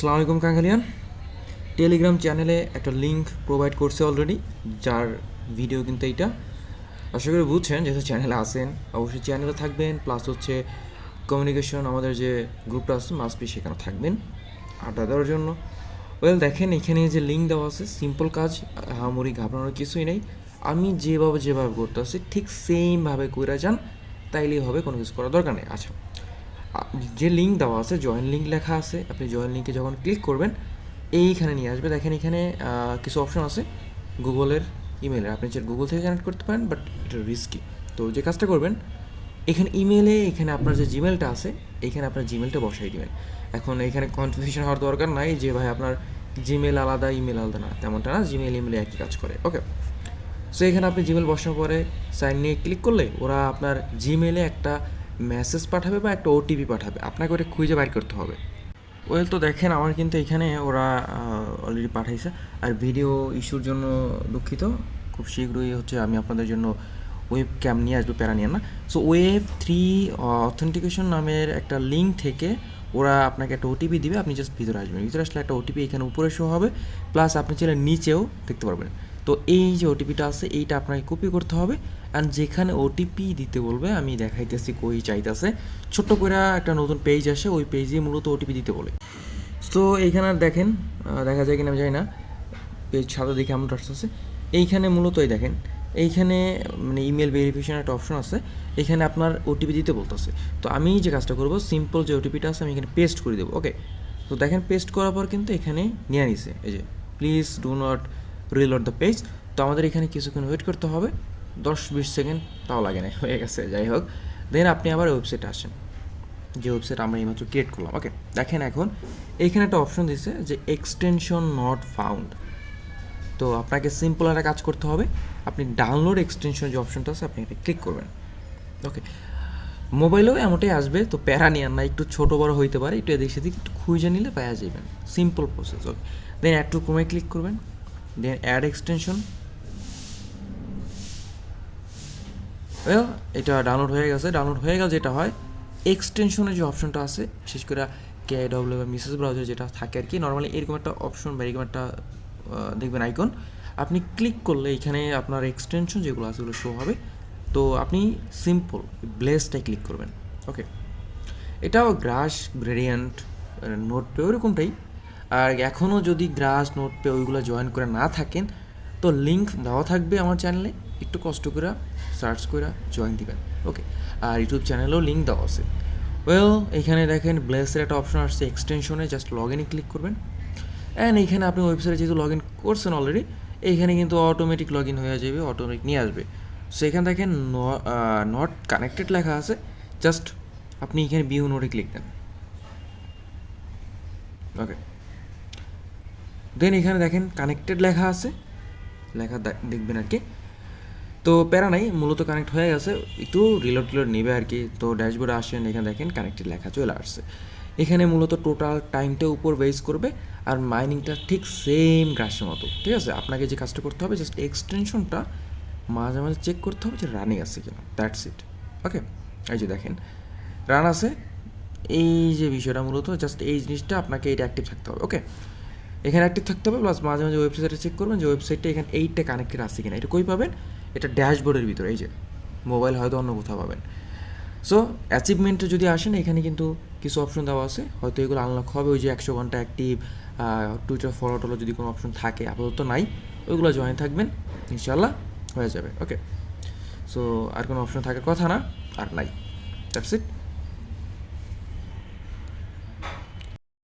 আসসালামু আলাইকুম কাঙ্গালিয়ান। টেলিগ্রাম চ্যানেলে একটা লিঙ্ক প্রোভাইড করছে অলরেডি, যার ভিডিও কিন্তু এইটা। আশা করি বুঝছেন, যেহেতু চ্যানেলে আসেন অবশ্যই চ্যানেলে থাকবেন, প্লাস হচ্ছে কমিউনিকেশন আমাদের যে গ্রুপটা আছে মাস্ট বি সেখানে থাকবেন আড্ডা দেওয়ার জন্য। দেখেন এখানে যে লিঙ্ক দেওয়া আছে, সিম্পল কাজ, হামুরি ঘাবড়ানোর কিছুই নেই। আমি যেভাবে করতেছি ঠিক সেমভাবে কইরা যান, তাইলেই হবে, কোনো কিছু করার দরকার নেই। আচ্ছা, যে লিঙ্ক দেওয়া আছে, জয়েন লিঙ্ক লেখা আছে, আপনি জয়েন লিঙ্কে যখন ক্লিক করবেন এইখানে নিয়ে আসবে। দেখেন এখানে কিছু অপশন আছে গুগলের ইমেলের, আপনি যে গুগল থেকে কানেক্ট করতে পারেন, বাট এটা রিস্কি। তো যে কাজটা করবেন, এখানে ইমেলে এখানে আপনার যে জিমেলটা আছে এইখানে আপনার জিমেলটা বসাই দিবেন। এখন এখানে কনফিউশন হওয়ার দরকার নাই যে ভাই আপনার জিমেল আলাদা ইমেল আলাদা, না, তেমনটা না, জিমেল ইমেলে একই কাজ করে। ওকে, সো এখানে আপনি জিমেল বসানোর পরে সাইন নিয়ে ক্লিক করলে ওরা আপনার জিমেলে একটা মেসেজ পাঠাবে বা একটা ওটিপি পাঠাবে, আপনাকে ওটা খুঁজে বাইর করতে হবে। তো দেখেন আমার কিন্তু এখানে ওরা অলরেডি পাঠাইছে। আর ভিডিও ইস্যুর জন্য দুঃখিত, খুব শীঘ্রই হচ্ছে আমি আপনাদের জন্য ওয়েব ক্যাম নিয়ে আসবো, প্যারা নিয়ে না। সো Web3 অথেন্টিকেশন নামের একটা লিঙ্ক থেকে ওরা আপনাকে একটা ওটিপি দিবে, আপনি জাস্ট ভিতরে আসবেন। ভিতরে আসলে একটা ওটিপি এখানে উপরে শো হবে, প্লাস আপনি চাইলে নিচেও দেখতে পারবেন। তো এই যে ওটিপিটা আছে এইটা আপনাকে কপি করতে হবে, অ্যান্ড যেখানে ওটিপি দিতে বলবে আমি দেখাইতেছি কই চাইতেছে, ছোট্ট করে একটা নতুন পেজ আসে, ওই পেজে মূলত ওটিপি দিতে বলে। তো এইখানে দেখেন, দেখা যায় কিনা আমি জানি না, পেজ সাদা দেখে আমার আসতেছে। এইখানে মূলত এই দেখেন, এইখানে মানে ইমেল ভেরিফিকেশন একটা অপশন আছে, এখানে আপনার ওটিপি দিতে বলতেছে। তো আমি যে কাজটা করবো, সিম্পল যে ওটিপিটা আছে আমি এখানে পেস্ট করে দেবো। ওকে, তো দেখেন পেস্ট করার পর কিন্তু এখানে নিয়ে নিছে, এই যে please do not reload the page. তো আমাদের এখানে কিছুক্ষণ ওয়েট করতে হবে, 10-20 সেকেন্ড, তাও লাগে না, হয়ে গেছে। যাই হোক, দেন আপনি আবার ওয়েবসাইটে আসেন, যে ওয়েবসাইট আমরা এইমাত্র ক্রিয়েট করলাম। ওকে, দেখেন এখন এইখানে একটা অপশন দিচ্ছে যে এক্সটেনশন নট ফাউন্ড। তো আপনাকে সিম্পল একটা কাজ করতে হবে, আপনি ডাউনলোড এক্সটেনশন যে অপশনটা আছে আপনি এটা ক্লিক করবেন। ওকে, মোবাইলেও এমনটাই আসবে, তো প্যারা নিয়ার না, একটু ছোটো বড় হইতে পারে, একটু এদিক সেদিক একটু খুঁজে নিলে পাওয়া যাবেন, simple process. Okay, then add to ক্রোমে ক্লিক করবেন, দেন অ্যাড এক্সটেনশন। এটা ডাউনলোড হয়ে গেছে। ডাউনলোড হয়ে গেলে যেটা হয়, এক্সটেনশনের যে অপশনটা আছে, বিশেষ করে KIW বা মিসেস ব্রাউজার যেটা থাকে আর কি, নর্মালি এরকম একটা অপশন বা এরকম একটা দেখবেন আইকন, আপনি ক্লিক করলে এখানে আপনার এক্সটেনশন যেগুলো আছে সেগুলো শো হবে। তো আপনি সিম্পল ব্লেসটাই ক্লিক করবেন। ওকে, এটাও গ্রাস, গ্রেডিয়েন্ট, নোটপে ওরকমটাই। আর এখনও যদি গ্রাস, নোটপে ওইগুলো জয়েন করে না থাকেন, তো লিঙ্ক দেওয়া থাকবে আমার চ্যানেলে, একটু কষ্ট করে সার্চ করে জয়েন দিবেন। ওকে, আর ইউটিউব চ্যানেলেও লিঙ্ক দেওয়া আছে। এইখানে দেখেন ব্লেসের একটা অপশন আসছে এক্সটেনশনে, জাস্ট লগ ইনে ক্লিক করবেন। অ্যান্ড এইখানে আপনি ওয়েবসাইটে যেহেতু লগ ইন করছেন অলরেডি, এইখানে কিন্তু অটোমেটিক লগ ইন হয়ে যাবে, অটোমেটিক নিয়ে আসবে। সো এখানে দেখেন নট কানেক্টেড লেখা আছে, জাস্ট আপনি এখানে ভিউ নোটে ক্লিক দেন। ওকে, দেন এখানে দেখেন কানেক্টেড লেখা আছে, লেখা দেখবেন আর কি। তো প্যারা নাই, মূলত কানেক্ট হয়ে গেছে, একটু রিলোড নেবে আর কি। তো ড্যাশবোর্ডে আসেন, এখানে দেখেন কানেক্টেড লেখা চলে আসছে। এখানে মূলত টোটাল টাইমটা উপর বেস করবে, আর মাইনিংটা ঠিক সেম গ্রাসের মতো। ঠিক আছে, আপনাকে যে কাজটা করতে হবে, জাস্ট এক্সটেনশনটা মাঝে মাঝে চেক করতে হবে যে রানিং আছে কিনা, দ্যাটস ইট। ওকে, এই যে দেখেন রান আছে, এই যে বিষয়টা মূলত জাস্ট এই জিনিসটা আপনাকে এটা অ্যাক্টিভ থাকতে হবে। ওকে, এখানে অ্যাক্টিভ থাকতে হবে, প্লাস মাঝে মাঝে ওয়েবসাইটে চেক করবেন যে ওয়েবসাইটটা এখানে এইটা কানেক্টেড আছে কিনা। এটা কই পাবেন? এটা ড্যাশবোর্ডের ভিতরে, এই যে মোবাইল হয়তো অন্য কোথাও পাবেন। সো অ্যাচিভমেন্টে যদি আসেন, এখানে কিন্তু কিছু অপশন দেওয়া আছে, হয়তো এগুলো আনলক হবে, ওই যে 100 ঘন্টা অ্যাক্টিভ, টুইটার ফলো টলো যদি কোনো অপশন থাকে, আপাতত নাই, ওইগুলো জয়েন থাকবেন, ইনশাল্লাহ হয়ে যাবে। ওকে, সো আর কোনো অপশন থাকার কথা না, আর নাই, দ্যাটস ইট।